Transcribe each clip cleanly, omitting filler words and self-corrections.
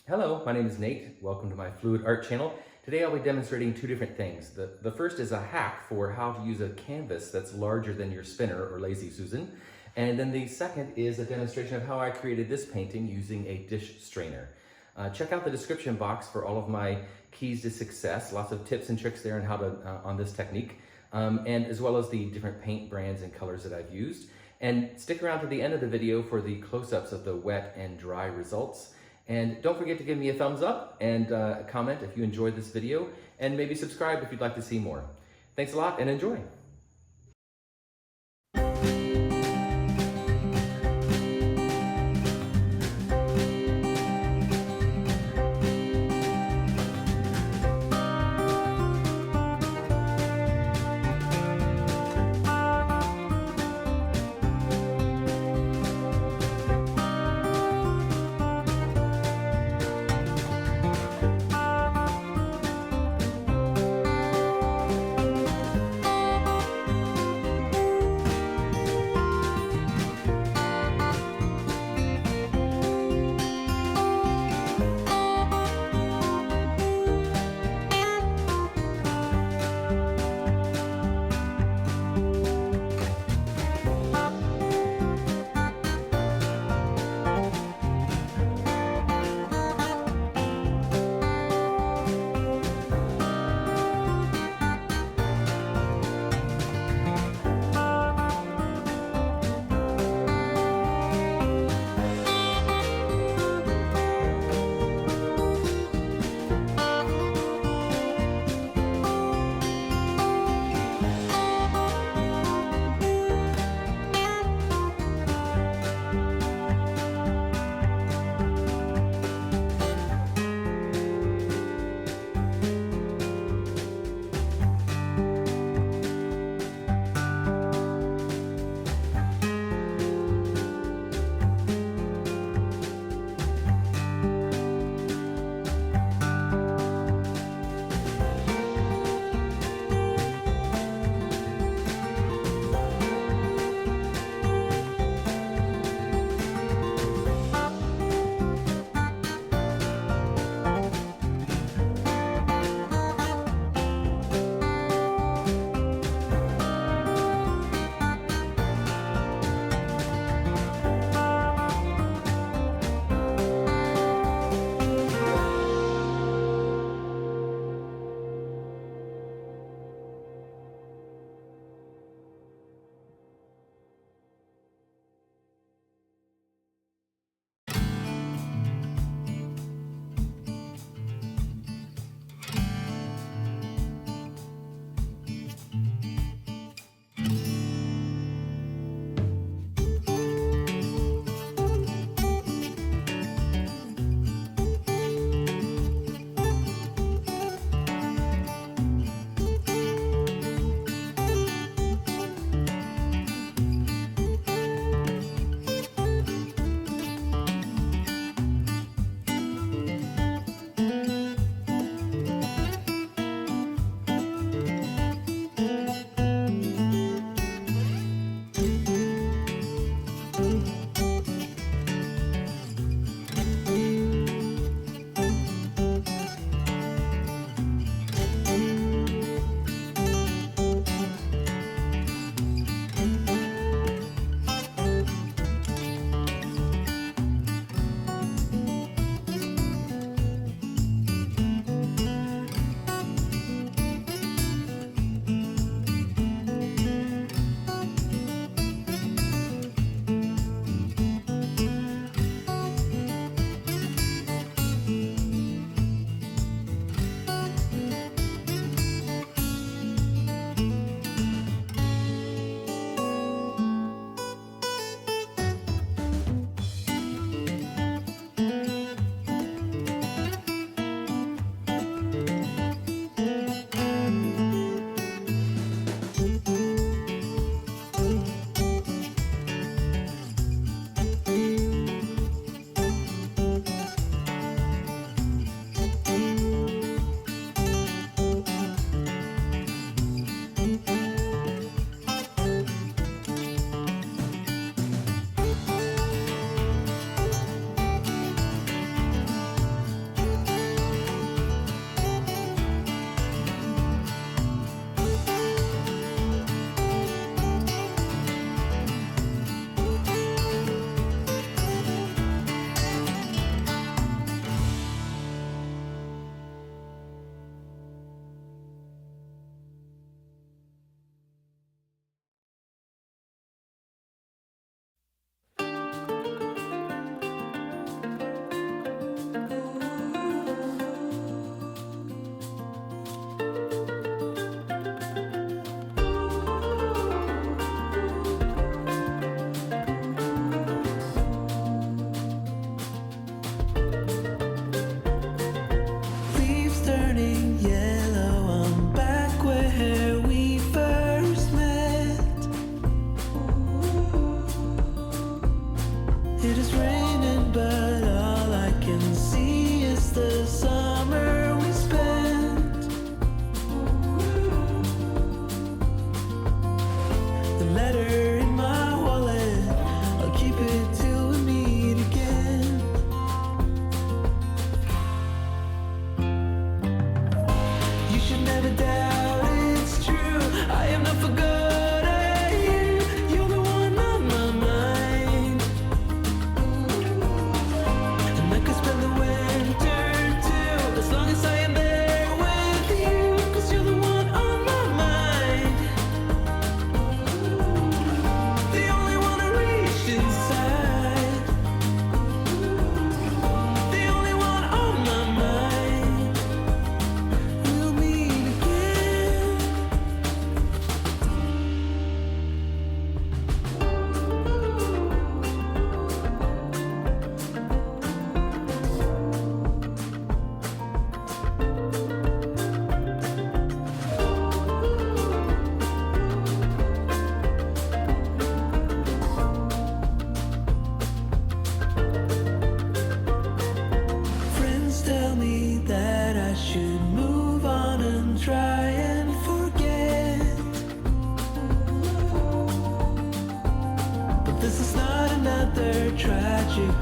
Hello, my name is Nate. Welcome to my Fluid Art channel. Today I'll be demonstrating two different things. The first is a hack for how to use a canvas that's larger than your spinner or Lazy Susan. And then the second is a demonstration of how I created this painting using a dish strainer. Check out the description box for all of my keys to success. Lots of tips and tricks there on how to on this technique, and as well as the different paint brands and colors that I've used. And stick around to the end of the video for the close-ups of the wet and dry results. And don't forget to give me a thumbs up and comment if you enjoyed this video, and maybe subscribe if you'd like to see more. Thanks a lot and enjoy.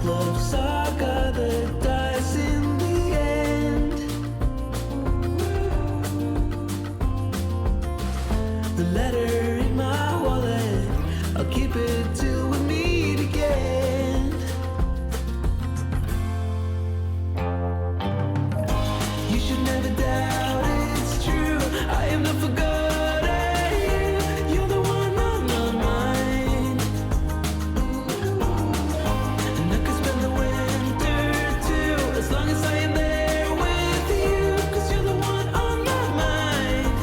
love saga that dies in the end. The letter in my wallet, I'll keep it till we meet again. You should never doubt it's true, I am not forgotten. You're the one on my mind, and I could spend the winter too, as long as I am there with you, 'cause you're the one on my mind.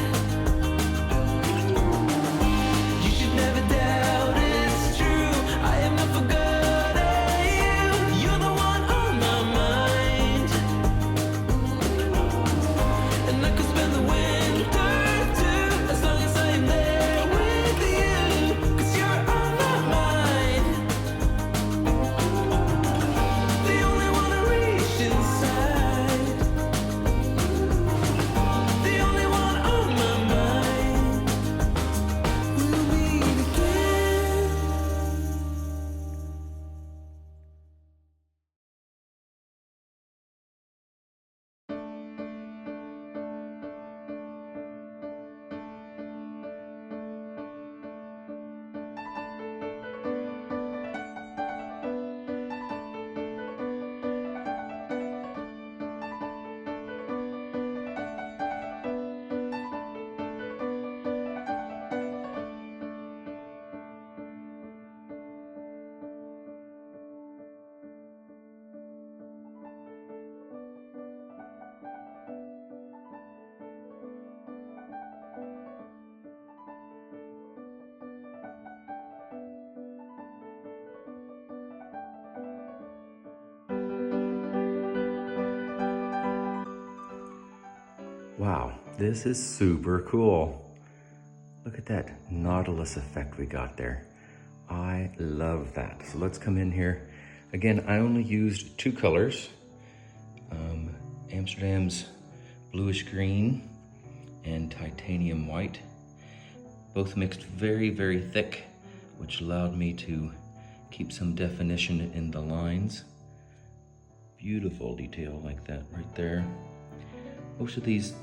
You should never doubt it's true, I am not forgotten. You're the one on my mind, and I could spend the winter too, as long as I am there with you, 'cause you're on my mind. The only one I reach inside, the only one on my mind. We'll meet again. Wow, this is super cool. Look at that Nautilus effect we got there. I love that. So let's come in here. Again, I only used two colors. Amsterdam's bluish green and titanium white. Both mixed very, very thick, which allowed me to keep some definition in the lines. Beautiful detail like that right there. Most of these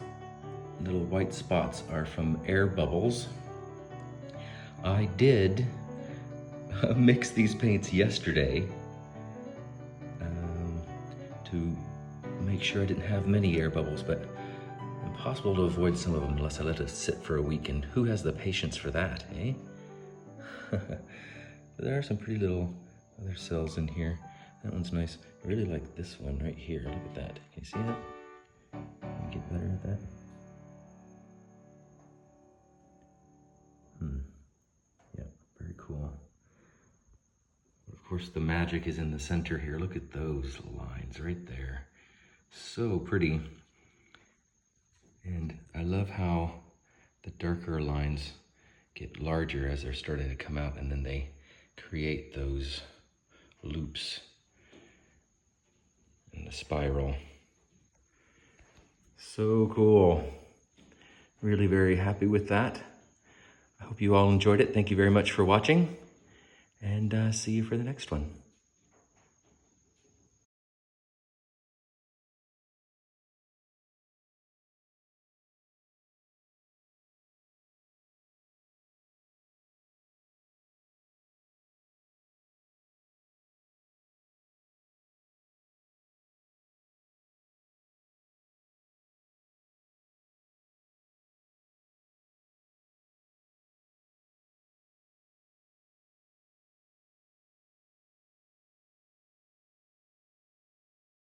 little white spots are from air bubbles. I did mix these paints yesterday to make sure I didn't have many air bubbles, but impossible to avoid some of them unless I let it sit for a week, and who has the patience for that, eh? There are some pretty little other cells in here. That one's nice. I really like this one right here. Look at that. Can you see that? Can you get better at that? Yeah, very cool. Of course, the magic is in the center here. Look at those lines right there. So pretty. And I love how the darker lines get larger as they're starting to come out, and then they create those loops in the spiral. So cool. Really very happy with that. I hope you all enjoyed it. Thank you very much for watching, and see you for the next one.